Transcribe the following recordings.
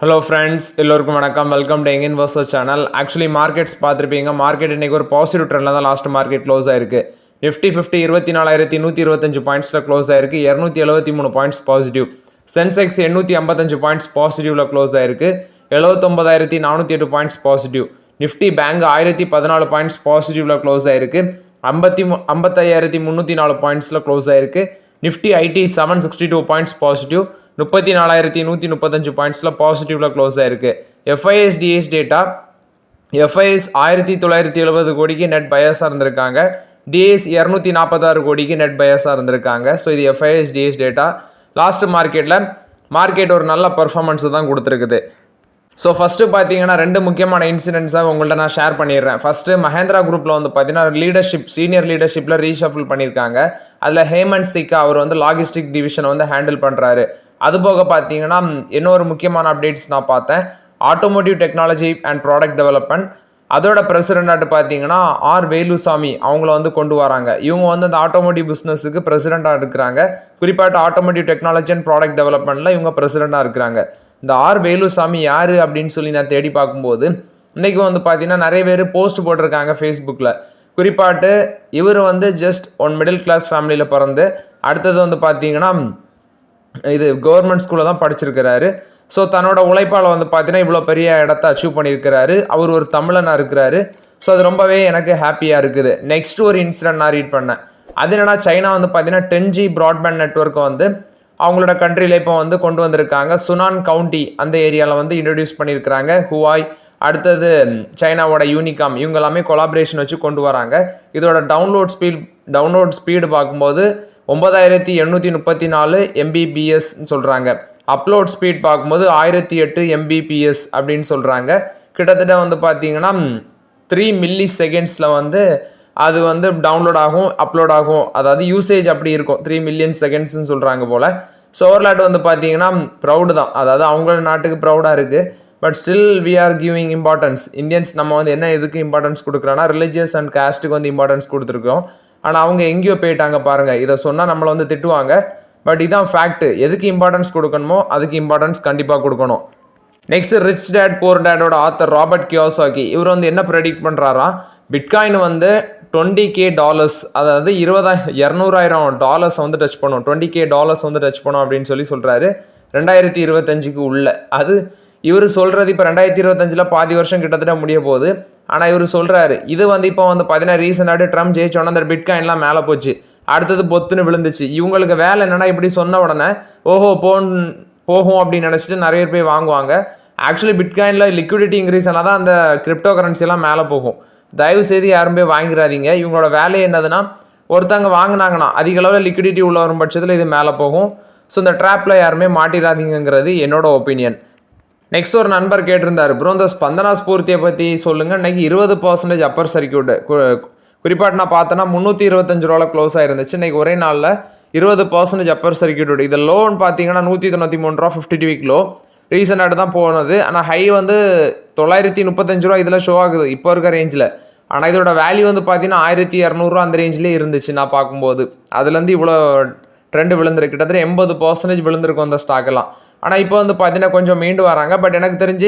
Hello friends, எல்லோருக்கும் வணக்கம். Welcome to Young Investor channel. Actually markets பார்த்துருப்பீங்க. மார்க்கெட் இன்றைக்கி ஒரு பாசிட்டிவ் ட்ரெண்டில் தான் லாஸ்ட் மார்க்கெட் க்ளோஸ் ஆயிருக்கு. நிஃப்டி 50 24,125 பாயிண்ட்ஸில் க்ளோஸ் ஆயிருக்கு. 273 பாயிண்ட்ஸ் பாசிட்டிவ். சென்செக்ஸ் 855 பாயிண்ட்ஸ் பாசிட்டிவில் க்ளோஸ் ஆயிருக்கு. 79,408 points positive. Nifty bank 1014 points பாசிட்டிவில் க்ளோஸ் ஆயிருக்கு. 55,304 பாயிண்ட்ஸில் க்ளோஸ் ஆயிருக்கு. Nifty IT 762 points positive. 34,135 பாயிண்ட்ஸில் பாசிட்டிவில் க்ளோஸ் ஆயிருக்கு. FIS/DH டேட்டா, FIS 1970 கோடிக்கு நெட் பயஸாக இருந்திருக்காங்க. DIS 246 கோடிக்கு நெட் பயஸாக இருந்திருக்காங்க. ஸோ இது FIS/DH டேட்டா. லாஸ்ட் மார்க்கெட் ஒரு நல்ல பர்ஃபார்மன்ஸ் தான் கொடுத்துருக்குது. ஸோ ஃபஸ்ட்டு பார்த்தீங்கன்னா ரெண்டு முக்கியமான இன்சிடென்ட்ஸாக உங்கள்கிட்ட நான் ஷேர் பண்ணிடுறேன். ஃபஸ்ட்டு மஹேந்திரா குரூப்பில் வந்து பார்த்தீங்கன்னா சீனியர் லீடர்ஷிப்பில் ரீஷஃபில் பண்ணியிருக்காங்க. அதில் ஹேமந்த் சிக்கா அவர் வந்து லாஜிஸ்டிக் டிவிஷனை வந்து ஹேண்டில் பண்ணுறாரு. அதுபோக பார்த்தீங்கன்னா இன்னொரு முக்கியமான அப்டேட்ஸ் நான் பார்த்தேன். Automotive technology and product development அதோட பிரசிடென்ட் பார்த்தீங்கன்னா ஆர் வேலுசாமி அவங்கள வந்து கொண்டு வராங்க. இவங்க வந்து அந்த ஆட்டோமோட்டிவ் பிஸ்னஸுக்கு பிரசிடென்ட்டாக இருக்கிறாங்க. குறிப்பாக ஆட்டோமோட்டிவ் டெக்னாலஜி அண்ட் ப்ராடக்ட் டெவலப்மெண்ட்டில் இவங்க பிரசிடென்ட்டாக இருக்கிறாங்க. இந்த ஆர் வேலுசாமி யார் அப்படின்னு சொல்லி நான் தேடி பார்க்கும்போது இன்றைக்கி வந்து பார்த்தீங்கன்னா நிறைய பேர் போஸ்ட் போட்டிருக்காங்க ஃபேஸ்புக்கில். குறிப்பாட்டு இவர் வந்து ஜஸ்ட் மிடில் கிளாஸ் ஃபேமிலியில் பிறந்து அடுத்தது வந்து பார்த்தீங்கன்னா இது கவர்மெண்ட் ஸ்கூலில் தான் படிச்சிருக்கிறாரு. ஸோ தன்னோட உழைப்பால் வந்து பார்த்தீங்கன்னா இவ்வளோ பெரிய இடத்த அச்சீவ் பண்ணியிருக்கிறாரு. அவர் ஒரு தமிழனாக இருக்கிறாரு. ஸோ அது ரொம்பவே எனக்கு ஹாப்பியாக இருக்குது. நெக்ஸ்ட் ஒரு இன்சிடென்ட் நான் ரீட் பண்ணேன். அது என்னன்னா, சைனா வந்து பார்த்தீங்கன்னா 10G ப்ராட்பேண்ட் நெட்வொர்க்கை வந்து அவங்களோட கண்ட்ரியில் இப்போ வந்து கொண்டு வந்திருக்காங்க. சுனான் கவுண்டி அந்த ஏரியாவில் வந்து இன்ட்ரடியூஸ் பண்ணியிருக்கிறாங்க. ஹுவாய், அடுத்தது சைனாவோட யூனிகாம், இவங்க எல்லாமே கொலாபரேஷன் வச்சு கொண்டு வராங்க. இதோட டவுன்லோட் ஸ்பீடு பார்க்கும்போது 9,834 Mbps சொல்கிறாங்க. அப்லோட் ஸ்பீட் பார்க்கும்போது 1008 Mbps அப்படின்னு சொல்கிறாங்க. கிட்டத்தட்ட வந்து பார்த்தீங்கன்னா 3 மில்லி செகண்ட்ஸில் வந்து அது வந்து டவுன்லோட் ஆகும், அப்லோட் ஆகும். அதாவது யூசேஜ் அப்படி இருக்கும். 3 மில்லியன் செகண்ட்ஸ்ன்னு சொல்கிறாங்க போல். ஸோ ஓவர்லாட் வந்து பார்த்தீங்கன்னா ப்ரௌடு தான். அதாவது அவங்க நாட்டுக்கு ப்ரௌடாக இருக்குது. But still we are giving importance. Indians நம்ம வந்து என்ன எதுக்கு இம்பார்ட்டன்ஸ் கொடுக்குறோன்னா ரிலிஜியஸ் அண்ட் காஸ்ட்டுக்கு வந்து இம்பார்ட்டன்ஸ் கொடுத்துருக்கோம். ஆனால் அவங்க எங்கேயோ போயிட்டாங்க பாருங்கள். இதை சொன்னால் நம்மளை வந்து திட்டுவாங்க. பட் இதான் ஃபேக்ட். எதுக்கு இம்பார்ட்டன்ஸ் கொடுக்கணுமோ அதுக்கு இம்பார்ட்டன்ஸ் கண்டிப்பாக கொடுக்கணும். நெக்ஸ்ட் ரிச் டேட் புவர் டேடோட ஆத்தர் ராபர்ட் கியோசாகி இவர் வந்து என்ன ப்ரெடிக்ட் பண்ணுறாரா, பிட்காயின் வந்து $20,000 அதாவது $200,000 வந்து டச் பண்ணும். $20,000 வந்து டச் பண்ணும் அப்படின்னு சொல்கிறாரு 2025 உள்ள. அது இவர் சொல்கிறது இப்போ 2025 பாதி வருஷம் கிட்டத்தட்ட முடிய போகுது. ஆனால் இவர் சொல்கிறாரு இது வந்து இப்போ வந்து பார்த்தீங்கன்னா ரீசெண்டாக ட்ரம்ப் ஜெயிச்சோன்னா அந்த பிட்காயின்லாம் மேலே போச்சு, அடுத்தது பொத்துன்னு விழுந்துச்சு. இவங்களுக்கு வேலை என்னென்னா இப்படி சொன்ன உடனே போகும் அப்படின்னு நினச்சிட்டு நிறைய பேர் வாங்குவாங்க. ஆக்சுவலி பிட்காயினில் லிக்விடிட்டி இன்க்ரீஸ் ஆனால் தான் அந்த கிரிப்டோ கரன்சிலாம் மேலே போகும். தயவு செய்து யாரும் போய் வாங்கிடாதீங்க. இவங்களோட வேலை என்னதுன்னா, ஒருத்தங்க வாங்கினாங்கன்னா அதிக அளவில் லிக்விடிட்டி உள்ள வரும் பட்சத்தில் இது மேலே போகும். ஸோ இந்த ட்ராப்பில் யாருமே மாட்டிடாதீங்கிறது என்னோட ஒப்பீனியன். நெக்ஸ்ட் ஒரு நண்பர் கேட்டிருந்தார், ப்ரோ இந்த ஸ்பந்தனா ஸ்பூர்த்தியை பற்றி சொல்லுங்கள். இன்றைக்கி 20% அப்பர் சர்க்கியூட்டு குறிப்பாட்டு நான் பார்த்தேன்னா $325 க்ளோஸ் ஆயிருந்துச்சு. இன்றைக்கி ஒரே நாளில் 20% அப்பர் சர்க்கியூட். இது லோன் பார்த்தீங்கன்னா $193 52 வீக் லோ ரீசெண்டாக தான் போனது. ஆனால் ஹை வந்து $935 இதில் ஷோ ஆகுது இப்போ இருக்க ரேஞ்சில். ஆனால் இதோட வேல்யூ வந்து பார்த்தீங்கன்னா $1,200 அந்த ரேஞ்சிலே இருந்துச்சு நான் பார்க்கும்போது. அதுலேருந்து இவ்வளோ ட்ரெண்டு விழுந்திருக்கு. கிட்டத்தட்ட 80% விழுந்திருக்கும் அந்த ஸ்டாக்கெல்லாம். ஆனால் இப்போ வந்து பார்த்தீங்கன்னா கொஞ்சம் மீண்டு வராங்க. பட் எனக்கு தெரிஞ்சு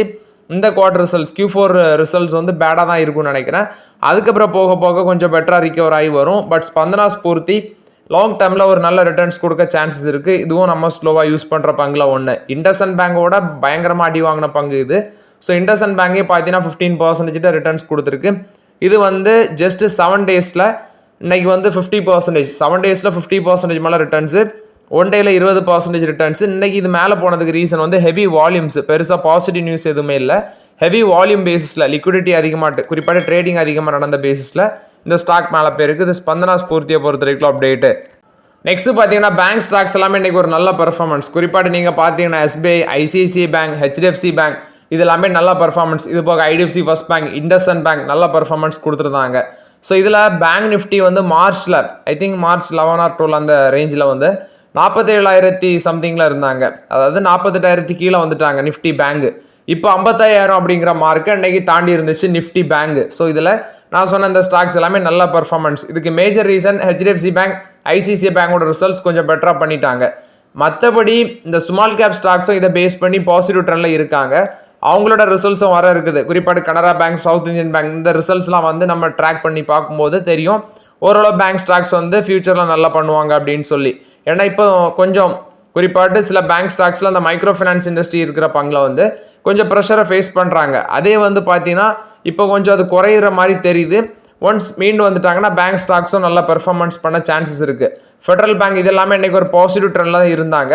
இந்த குவார்டர் ரிசல்ட்ஸ் Q4 ரிசல்ட்ஸ் வந்து பேடாக தான் இருக்கும்னு நினைக்கிறேன். அதுக்கப்புறம் போக போக கொஞ்சம் பெட்டராக ரிகவர் ஆகி வரும். பட் ஸ்பந்தனா ஸ்பூர்த்தி லாங் டேர்மில் ஒரு நல்ல ரிட்டர்ன்ஸ் கொடுக்க சான்சஸ் இருக்குது. இதுவும் நம்ம ஸ்லோவாக யூஸ் பண்ணுற பங்கில் ஒன்று. இண்டஸ்இண்ட் பேங்கோட பயங்கரமாக அடி வாங்கின பங்கு இது. ஸோ இண்டஸ்இண்ட் பேங்கே பார்த்தீங்கன்னா 15% ரிட்டர்ன்ஸ் கொடுத்துருக்கு. இது வந்து ஜஸ்ட் 7 டேஸில் இன்னைக்கு வந்து 50%, 7 டேஸில் 50% மேலே ரிட்டர்ன்ஸு, 1 டேயில் 20% ரிட்டர்ன்ஸ். இன்னைக்கு இது மேலே போனதுக்கு ரீசன் வந்து ஹெவி வால்யூம்ஸ். பெருசாக பாசிட்டிவ் நியூஸ் எதுவுமே இல்லை. ஹெவி வால்யூம் பேசிஸில் லிக்விடிட்டி அதிகமாக குறிப்பாக ட்ரேடிங் அதிகமாக நடந்த பேசிஸில் இந்த ஸ்டாக் மேலே போயிருக்கு. இது ஸ்பந்தனா ஸ்பூர்த்தியை பொறுத்த வரைக்கும் அப்டேட்டு. நெக்ஸ்ட் பார்த்தீங்கன்னா பேங்க் ஸ்டாக்ஸ் எல்லாமே இன்றைக்கி ஒரு நல்ல பர்ஃபார்மன்ஸ். குறிப்பாட்டு நீங்கள் பார்த்தீங்கன்னா SBI, ICICI bank, HDFC bank இது எல்லாமே நல்ல பர்ஃபார்மன்ஸ். இது போக IDFC first bank, IndusInd bank நல்ல பர்ஃபார்மன்ஸ் கொடுத்துருந்தாங்க. ஸோ இதில் பேங்க் நிஃப்டி வந்து மார்ச்சில் ஐ திங்க் மார்ச் 11 or 12 அந்த ரேஞ்சில் வந்து 47,000 சம்திங்கில் இருந்தாங்க. அதாவது 48,000 கீழே வந்துட்டாங்க நிஃப்டி பேங்கு. இப்போ 55,000 அப்படிங்கிற மார்க்கை இன்றைக்கி தாண்டி இருந்துச்சு நிஃப்டி பேங்கு. ஸோ இதில் நான் சொன்ன இந்த ஸ்டாக்ஸ் எல்லாமே நல்ல பர்ஃபார்மன்ஸ். இதுக்கு major reason HDFC bank, ICICI பேங்கோட ரிசல்ட்ஸ் கொஞ்சம் பெட்டராக பண்ணிட்டாங்க. மற்றபடி இந்த ஸ்மால் கேப் ஸ்டாக்ஸும் இதை பேஸ் பண்ணி பாசிட்டிவ் ட்ரெண்டில் இருக்காங்க. அவங்களோட ரிசல்ட்ஸும் வர இருக்குது. குறிப்பாக Canara bank, south Indian bank இந்த ரிசல்ட்ஸ்லாம் வந்து நம்ம ட்ராக் பண்ணி பார்க்கும்போது தெரியும் ஓரளவு பேங்க் ஸ்டாக்ஸ் வந்து ஃபியூச்சரில் நல்லா பண்ணுவாங்க அப்படின்னு சொல்லி. ஏன்னா இப்போ கொஞ்சம் குறிப்பாட்டு சில பேங்க் ஸ்டாக்ஸில் அந்த மைக்ரோ ஃபைனான்ஸ் இண்டஸ்ட்ரி இருக்கிற பங்கில் வந்து கொஞ்சம் ப்ரெஷரை ஃபேஸ் பண்ணுறாங்க. அதே வந்து பார்த்தீங்கன்னா இப்போ கொஞ்சம் அது குறையிற மாதிரி தெரியுது. ஒன்ஸ் மீண்டு வந்துட்டாங்கன்னா பேங்க் ஸ்டாக்ஸும் நல்லா பெர்ஃபார்மன்ஸ் பண்ண சான்சஸ் இருக்குது. ஃபெடரல் பேங்க் இது எல்லாமே இன்றைக்கி ஒரு பாசிட்டிவ் ட்ரெண்டில் தான் இருந்தாங்க.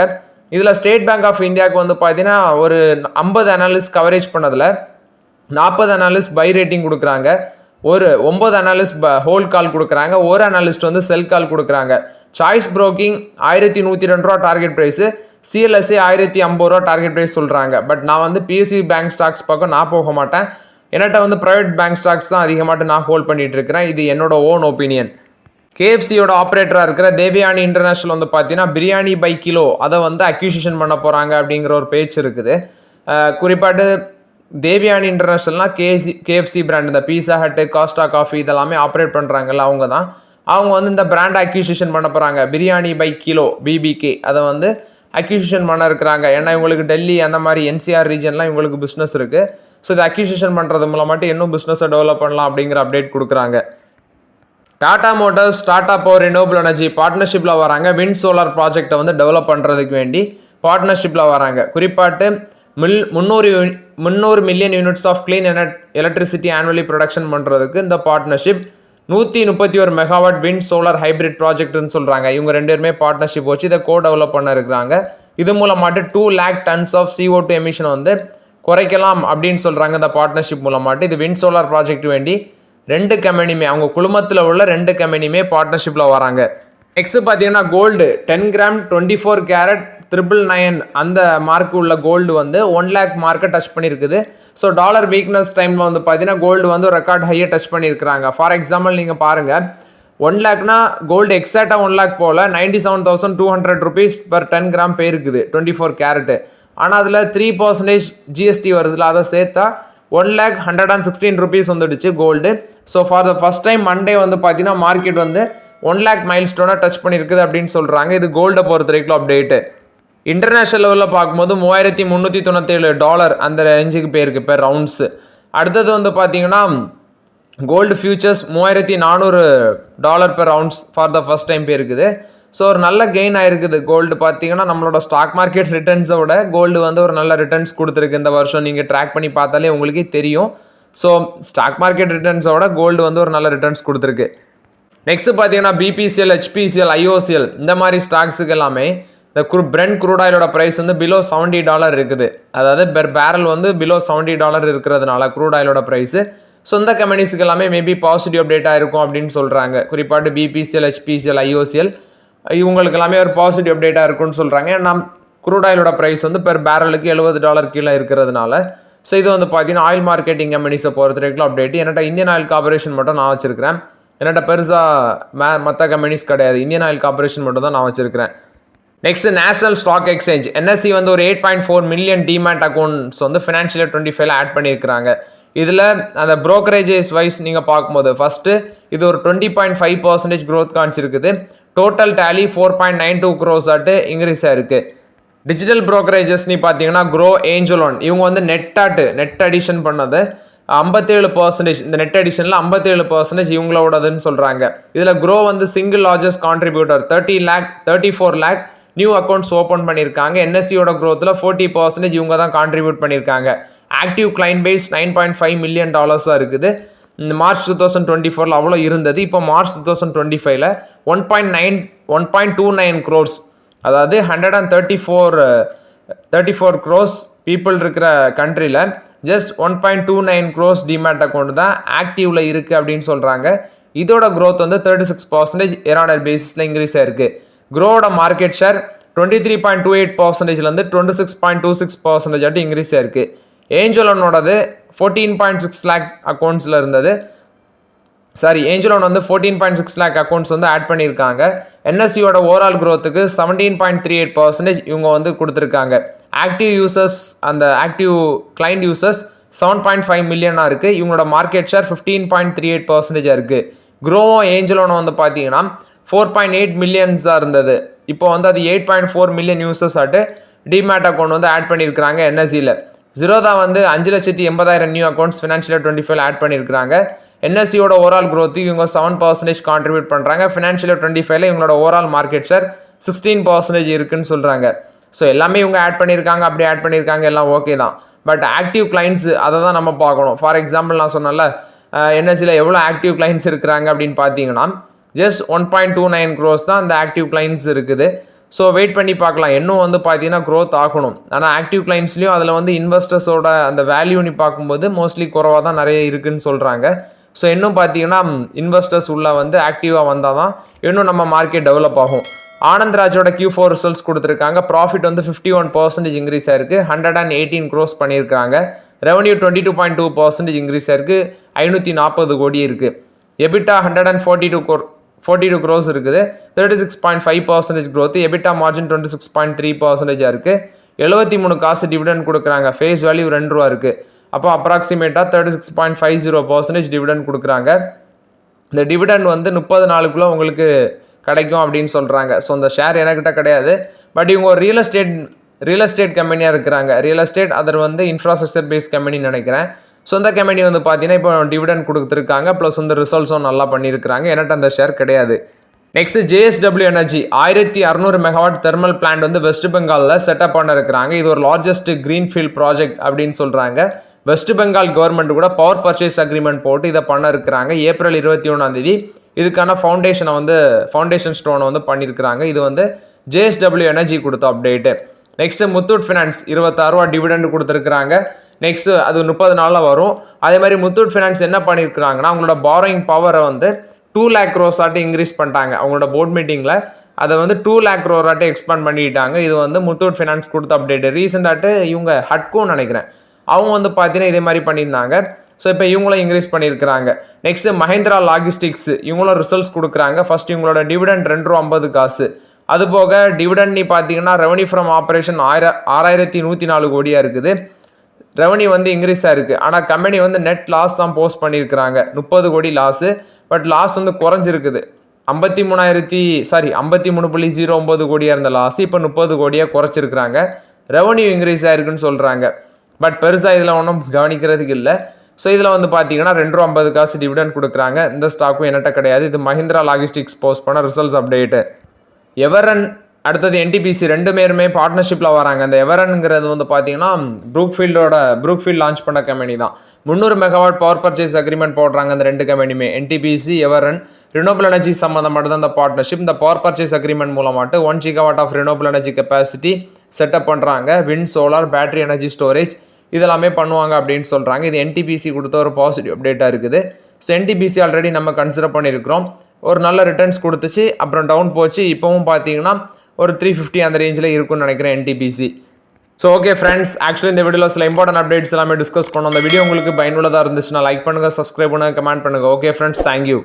இதில் ஸ்டேட் பேங்க் ஆஃப் இந்தியாவுக்கு வந்து பார்த்தீங்கன்னா ஒரு 50 அனாலிஸ்ட் கவரேஜ் பண்ணதில் 40 அனாலிஸ்ட் பை ரேட்டிங் கொடுக்குறாங்க, ஒரு 9 அனாலிஸ்ட் ஹோல்ட் கால் கொடுக்குறாங்க, ஒரு அனாலிஸ்ட் வந்து செல் கால் கொடுக்குறாங்க. சாய்ஸ் ப்ரோக்கிங் 1102 ரூபா டார்கெட் ப்ரைஸு, சிஎல்எஸ்ஏ 1050 ரூபா டார்கெட் ப்ரைஸ் சொல்கிறாங்க. பட் நான் வந்து பிஎஸ்சி பேங்க் ஸ்டாக்ஸ் பக்கம் நான் போக மாட்டேன். என்கிட்ட வந்து ப்ரைவேட் பேங்க் ஸ்டாக்ஸ் தான் அதிகமாட்டு நான் ஹோல்ட் பண்ணிட்டு இருக்கிறேன். இது என்னோட ஓன் ஒப்பீனியன். கேஎஃப்சியோட ஆப்ரேட்டராக இருக்கிற தேவயானி இன்டர்நேஷனல் வந்து பார்த்தீங்கன்னா பிரியாணி பை கிலோ அதை வந்து அக்யூசிஷன் பண்ண போகிறாங்க அப்படிங்கிற ஒரு பேச்சு இருக்குது. குறிப்பாட்டு தேவயானி இன்டர்நேஷனல்னால் கேஎஃப்சி பிராண்ட், இந்த பீஸா ஹட்டு, காஸ்டா காஃபி இதெல்லாமே ஆப்ரேட் பண்ணுறாங்கல்ல அவங்க தான். அவங்க வந்து இந்த பிராண்ட் அக்யூசிஷன் பண்ண போகிறாங்க. பிரியாணி பை கிலோ பிபிகே அதை வந்து அக்யூசிஷன் பண்ண இருக்கிறாங்க. ஏன்னா இவங்களுக்கு டெல்லி அந்த மாதிரி என்சிஆர் ரீஜன்லாம் இவங்களுக்கு பிஸ்னஸ் இருக்குது. ஸோ இதை அக்யூசிஷன் பண்ணுறது மூலமாட்டு இன்னும் பிஸ்னஸை டெவலப் பண்ணலாம் அப்படிங்கிற அப்டேட் கொடுக்குறாங்க. Tata Motors, Tata Power renewable energy பார்ட்னர்ஷிப்பில் வராங்க. விண்ட் சோலார் ப்ராஜெக்டை வந்து டெவலப் பண்ணுறதுக்கு வேண்டி பார்ட்னர்ஷிப்பில் வராங்க. குறிப்பாட்டு 300 million units of clean electricity annually production பண்ணுறதுக்கு இந்த partnership 131 megawatt wind solar hybrid ப்ராஜெக்ட்னு சொல்கிறாங்க. இவங்க 2 பேருமே பார்ட்னர்ஷிப் வச்சு இதை டெவலப் பண்ண இருக்கிறாங்க. இது மூலமாட்டு 2 lakh tons of CO2 emission வந்து குறைக்கலாம் அப்படின்னு சொல்கிறாங்க. இந்த பார்ட்னர்ஷிப் மூலமாட்டு இது விண்ட் சோலார் ப்ராஜெக்ட் வேண்டி 2 கம்பெனியுமே அவங்க குழுமத்தில் உள்ள 2 கம்பெனியுமே பார்ட்னர்ஷிப்பில் வராங்க. நெக்ஸ்ட் பார்த்தீங்கன்னா கோல்டு 10 கிராம் 24 கேரட் 999 அந்த மார்க் உள்ள கோல்டு வந்து 1 lakh மார்க்கை டச் பண்ணியிருக்குது. ஸோ டாலர் வீக்னஸ் டைமில் வந்து பார்த்தீங்கன்னா கோல்டு வந்து ரெக்கார்ட் ஹையை டச் பண்ணியிருக்கிறாங்க. ஃபார் எக்ஸாம்பிள் நீங்கள் பாருங்கள், 1 lakhனா கோல்டு எக்ஸாக்டாக 1 lakh போல் 97,200 rupees per 10 கிராம் போயிருக்குது 24 கேரட்டு. ஆனால் அதில் 3% ஜிஎஸ்டி வருதுல, அதை சேர்த்தா 1,116 rupees வந்துடுச்சு gold. So for the first time Monday வந்து பார்த்தீங்கன்னா மார்க்கெட் வந்து 1 lakh மைல் ஸ்டோனாக டச் பண்ணியிருக்குது அப்படின்னு சொல்கிறாங்க. இது கோல்டை பொறுத்த வரைக்கும் அப்டேட்டு. இன்டர்நேஷ்னல் லெவலில் பார்க்கும்போது $3,397 அந்த ரேஞ்சுக்கு போயிருக்கு பெர் ரவுண்ட்ஸு. அடுத்தது வந்து பார்த்தீங்கன்னா gold futures $3,400 per rounds for the first time போயிருக்குது. ஸோ ஒரு நல்ல கெயின் ஆயிருக்குது கோல்டு. பார்த்தீங்கன்னா நம்மளோட ஸ்டாக் மார்க்கெட் ரிட்டர்ன்ஸை விட கோல்டு வந்து ஒரு நல்ல ரிட்டர்ன்ஸ் கொடுத்துருக்கு இந்த வருஷம். நீங்கள் ட்ராக் பண்ணி பார்த்தாலே உங்களுக்கே தெரியும். ஸோ ஸ்டாக் மார்க்கெட் ரிட்டர்ன்ஸை விட கோல்டு வந்து ஒரு நல்ல ரிட்டர்ன்ஸ் கொடுத்துருக்கு. நெக்ஸ்ட் பார்த்தீங்கன்னா பிபிசிஎல், ஹெச்பிசிஎல், ஐஓசிஎல் இந்த மாதிரி ஸ்டாக்ஸுக்கு எல்லாமே இந்த பிரெண்ட் க்ரூட் ஆயிலோட ப்ரைஸ் வந்து பிலோ $70 இருக்குது. அதாவது பெர் பேரல் வந்து பிலோ $70 இருக்கிறதுனால க்ரூட் ஆயிலோட ப்ரைஸு சொந்த கம்பெனிஸுக்கு எல்லாமே மேபி பாசிட்டிவ் அப்டேட்டாக இருக்கும் அப்படின்னு சொல்கிறாங்க. குறிப்பாட்டு பிபிசிஎல், ஹெச்பிசிஎல், ஐஓசிஎல் இவங்களுக்கு எல்லாமே ஒரு பாசிட்டிவ் அப்டேட்டாக இருக்குன்னு சொல்கிறாங்க. ஏன்னா க்ரூட் ஆயிலோட ப்ரைஸ் வந்து பெர் பேரலுக்கு $70 கீழே இருக்கிறதுனால. ஸோ இது வந்து பார்த்தீங்கன்னா ஆயில் மார்க்கெட்டிங் கம்பெனிஸை பொறுத்த வரைக்கும் அப்டேட். என்னட்ட இந்தியன் ஆயில் கார்பரேஷன் மட்டும் நான் வச்சிருக்கிறேன். என்னட்ட பெருசாக மற்ற கம்பெனிஸ் கிடையாது. இந்தியன் ஆயில் கார்பரேஷன் மட்டும் தான் நான் வச்சிருக்கிறேன். Next national stock exchange NSE வந்து ஒரு 8.4 மில்லியன் டிமேட் அக்கௌண்ட்ஸ் வந்து ஃபினான்ஷியல் இயர் 25 ஆட் பண்ணியிருக்கிறாங்க. இதில் அந்த ப்ரோக்கரேஜஸ் வைஸ் நீங்கள் பார்க்கும்போது ஃபஸ்ட்டு இது ஒரு 20.5% க்ரோத் காமிச்சிருக்குது. டோட்டல் டேலி 4.92 crores ஆட்டு இன்க்ரீஸ் ஆயிருக்கு. டிஜிட்டல் ப்ரோக்கரேஜஸ் நீ பார்த்தீங்கன்னா க்ரோ, ஏஞ்சல் ஒன் இவங்க வந்து நெட் அடிஷன் பண்ணது 57%. இந்த நெட் அடிஷனில் 57% இவங்களோடதுன்னு சொல்கிறாங்க. இதில் க்ரோ வந்து single largest contributor 34 lakh new accounts open பண்ணியிருக்காங்க. NSEயோட க்ரோத்தில் 40% இவங்க தான் கான்ட்ரிபியூட் பண்ணியிருக்காங்க. ஆக்டிவ் கிளைண்ட் பேஸ் $9.5 million இருக்குது. இந்த மார்ச் 2024 அவ்வளோ இருந்தது. இப்போ மார்ச் 2025 1.29 crores, அதாவது 134 crores பீப்புள் இருக்கிற கண்ட்ரியில் ஜஸ்ட் 1.29 crores டிமேட் அக்கௌண்ட் தான் ஆக்டிவ்ல இருக்குது அப்படின்னு சொல்கிறாங்க. இதோட க்ரோத் வந்து 36% இயர் பேசிஸில் இன்க்ரீஸ் ஆயிருக்கு. க்ரோவோட மார்க்கெட் ஷேர் 23.28%லேருந்து 26.26% ஆட்டி இன்க்ரீஸ் ஆயிருக்கு. ஏஞ்சல் ஒன்னோடது 14.6 lakh அக்கௌண்ட்ஸில் இருந்தது. ஏஞ்சல் ஒன் வந்து 14.6 lakh அக்கௌண்ட்ஸ் வந்து ஆட் பண்ணியிருக்காங்க. NSEயோட ஓவரால் க்ரோத்துக்கு 17.38% இவங்க வந்து கொடுத்துருக்காங்க. ஆக்டிவ் யூசர்ஸ், அந்த ஆக்டிவ் கிளைண்ட் யூசர்ஸ் 7.5 மில்லியனாக இருக்குது. இவங்களோட மார்க்கெட் ஷேர் 15.38% இருக்குது. க்ரோவும் ஏஞ்சல் ஒன் வந்து பார்த்தீங்கன்னா 4.8 மில்லியன்ஸாக இருந்தது இப்போ வந்து அது 8.4 மில்லியன் யூசர்ஸ் ஆட்டு டிமேட் அக்கௌண்ட் வந்து ஆட் பண்ணியிருக்கிறாங்க என்எஸ்சியில். ஜிரோதா வந்து 5,80,000 new accounts financial year 25 add பண்ணியிருக்காங்க. என்எஸ்சியோட ஓவரால் growth இவங்க 7% கான்ட்ரிபியூட் பண்ணுறாங்க. ஃபினான்ஷியல் இயர் 25ல இவங்களோட ஓவரால் மார்க்கெட் ஷேர் 16% இருக்குன்னு சொல்கிறாங்க. ஸோ எல்லாமே இவங்க ஆட் பண்ணியிருக்காங்க, அப்படி ஆட் பண்ணியிருக்காங்க, எல்லாம் ஓகே தான். பட் ஆக்டிவ் கிளைண்ட்ஸ் அதை தான் நம்ம பார்க்கணும். ஃபார் எக்ஸாம்பிள் நான் சொன்னல என்எஸ்சியில் எவ்வளோ ஆக்டிவ் கிளைண்ட்ஸ் இருக்கிறாங்க அப்படின்னு பார்த்தீங்கன்னா ஜஸ்ட் 1.29 crores தான் அந்த ஆக்டிவ் கிளைண்ட்ஸ் இருக்குது. ஸோ வெயிட் பண்ணி பார்க்கலாம், இன்னும் வந்து பார்த்தீங்கன்னா க்ரோத் ஆகணும். ஆனால் ஆக்டிவ் கிளைண்ட்ஸ்லையும் அதில் வந்து இன்வெஸ்டர்ஸோட அந்த வேல்யூன்னு பார்க்கும்போது மோஸ்ட்லி குறவாக தான் நிறைய இருக்குதுன்னு சொல்கிறாங்க. ஸோ இன்னும் பார்த்தீங்கன்னா இன்வெஸ்டர்ஸ் உள்ள வந்து ஆக்டிவாக வந்தால் தான் இன்னும் நம்ம மார்க்கெட் டெவலப் ஆகும். ஆனந்த்ராஜோட Q4 ரிசல்ட்ஸ் கொடுத்துருக்காங்க. ப்ராஃபிட் வந்து 51% இன்க்ரீஸ் ஆயிருக்கு, 118 crores பண்ணியிருக்காங்க. ரெவன்யூ 22.2% இன்க்ரீஸ் ஆயிருக்கு, 540 கோடி இருக்குது. எபிட்டா 142 crores இருக்குது, 36.5% growth. எபிட்டா மார்ஜின் 26.3% இருக்குது. 73 காசு டிவிடெண்ட் கொடுக்குறாங்க. ஃபேஸ் வேல்யூ 2 ரூபா இருக்குது. அப்போ அப்ராக்சிமேட்டாக 36.50% டிவிடெண்ட் கொடுக்குறாங்க. இந்த டிவிடெண்ட் வந்து 30 நாளுக்குள்ளே உங்களுக்கு கிடைக்கும் அப்படின்னு சொல்கிறாங்க. ஸோ இந்த ஷேர் என்கிட்ட கிடையாது. பட் இவங்க ஒரு ரியல் எஸ்டேட் கம்பெனியாக இருக்கிறாங்க. ரியல் எஸ்டேட் அதர் வந்து இன்ஃப்ராஸ்ட்ரக்சர் பேஸ்ட் கம்பெனின்னு நினைக்கிறேன். ஸோ இந்த கம்பெனி வந்து பார்த்தீங்கன்னா இப்போ டிவிடெண்ட் கொடுத்துருக்காங்க, ப்ளஸ் வந்து ரிசல்ட்ஸும் நல்லா பண்ணியிருக்கிறாங்க. என்கிட்ட அந்த ஷேர் கிடையாது. Next JSW energy 1600 megawatt thermal plant வந்து வெஸ்ட் பெங்காலில் செட்டப் பண்ண இருக்கிறாங்க. இது ஒரு லார்ஜஸ்ட் கிரீன்ஃபீல்ட் ப்ராஜெக்ட் அப்படின்னு சொல்கிறாங்க. வெஸ்ட் பெங்கால் கவர்மெண்ட் கூட பவர் பர்ச்சேஸ் அக்ரிமெண்ட் போட்டு இதை பண்ண இருக்கிறாங்க. ஏப்ரல் 21 இதுக்கான ஃபவுண்டேஷன் ஸ்டோனை வந்து பண்ணியிருக்கிறாங்க. இது வந்து JSW எனர்ஜி கொடுத்த அப்டேட்டு. நெக்ஸ்ட் முத்தூட் ஃபினான்ஸ் 26 ரூபா டிவிடெண்ட் கொடுத்துருக்குறாங்க. நெக்ஸ்ட் அது 30 நாளில் வரும். அதே மாதிரி முத்தூட் ஃபினான்ஸ் என்ன பண்ணியிருக்கிறாங்கன்னா அவங்களோட பாரோயிங் பவரை வந்து 2 lakh crores ஆட்டி இன்க்ரீஸ் பண்ணிட்டாங்க. அவங்களோட போர்ட் மீட்டிங்கில் அதை வந்து 2 lakh crore ஆட்டி எக்ஸ்பேண்ட் பண்ணிட்டாங்க. இது வந்து முத்தூட் ஃபினான்ஸ் கொடுத்த அப்டேட்டு. ரீசெண்டாட்டு இவங்க ஹட்கோன்னு நினைக்கிறேன், அவங்க வந்து பார்த்தீங்கன்னா இதே மாதிரி பண்ணியிருந்தாங்க. ஸோ இப்போ இவங்களும் இன்க்ரீஸ் பண்ணியிருக்கிறாங்க. நெக்ஸ்ட் மஹிந்திரா லாஜிஸ்டிக்ஸ் இவங்களும் ரிசல்ட்ஸ் கொடுக்குறாங்க. ஃபர்ஸ்ட் இவங்களோட டிவிடெண்ட் 2.50 காசு. அது போக டிவிடெண்ட் நீ பார்த்தீங்கன்னா ரெவன்யூ ஃப்ரம் ஆப்ரேஷன் 6104 கோடியாக இருக்குது. ரெவன்யூ வந்து இன்க்ரீஸ் ஆயிருக்கு. ஆனால் கம்பெனி வந்து நெட் லாஸ் தான் போஸ்ட் பண்ணியிருக்கிறாங்க, 30 கோடி லாஸு. பட் லாஸ் வந்து குறைஞ்சிருக்குது. 53.09 கோடியாக இருந்த லாஸ் இப்போ 30 கோடியாக குறைச்சிருக்கிறாங்க. ரெவன்யூ இன்க்ரீஸ் ஆயிருக்குன்னு சொல்கிறாங்க. பட் பெருசாக இதில் ஒன்றும் கவனிக்கிறதுக்கு இல்லை. ஸோ இதில் வந்து பார்த்தீங்கன்னா 2.50 காசு டிவிடெண்ட் கொடுக்குறாங்க. இந்த ஸ்டாக்கும் என்கிட்ட கிடையாது. இது மஹிந்திரா லாஜிஸ்டிக்ஸ் போஸ்ட் பண்ண ரிசல்ட்ஸ் அப்டேட்டு. எவரன் அடுத்தது NTPC 2 பேருமே பார்ட்னர்ஷிப்பில் வராங்க. அந்த எவரனுங்கிறது வந்து பார்த்தீங்கன்னா ப்ரூக்ஃபீல்ட் லான்ச் பண்ண கம்பெனி தான். 300 மெகாவாட் பவர் பர்ச்சேஸ் அக்ரிமெண்ட் போடுறாங்க அந்த 2 கம்பெனியுமே, NTPC எவரன். ரினோபிள் எனர்ஜி சம்மந்தமாக தான் இந்த பார்ட்னர்ஷிப். இந்த பவர் பர்ச்சேஸ் அக்ரிமெண்ட் மூலமாட்டு 1 gigawatt of renewable energy capacity setup பண்ணுறாங்க. Wind, solar, battery energy storage இதெல்லாமே பண்ணுவாங்க அப்படின்னு சொல்கிறாங்க. இது NTPC கொடுத்த ஒரு பாசிட்டிவ் அப்டேட்டாக இருக்குது. ஸோ NTPC ஆல்ரெடி நம்ம கன்சிடர் பண்ணியிருக்கிறோம். ஒரு நல்ல ரிட்டர்ன்ஸ் கொடுத்துச்சு, அப்புறம் டவுன் போச்சு. இப்போவும் பார்த்தீங்கன்னா ஒரு 350 அந்த ரேஞ்சில் இருக்குன்னு நினைக்கிறேன் NTPC. So okay friends, actually இந்த வீடியோவில் சில இம்பார்ட்டன்ட் அப்டேட்ஸ் எல்லாமே டிஸ்கஸ் பண்ணோம். அந்த வீடியோ உங்களுக்கு பயனுள்ளதாக இருந்துச்சுன்னா லைக் பண்ணுங்கள், சப்ஸ்கிரைப் பண்ணுங்கள், கமெண்ட் பண்ணுங்கள். Okay friends, thank you.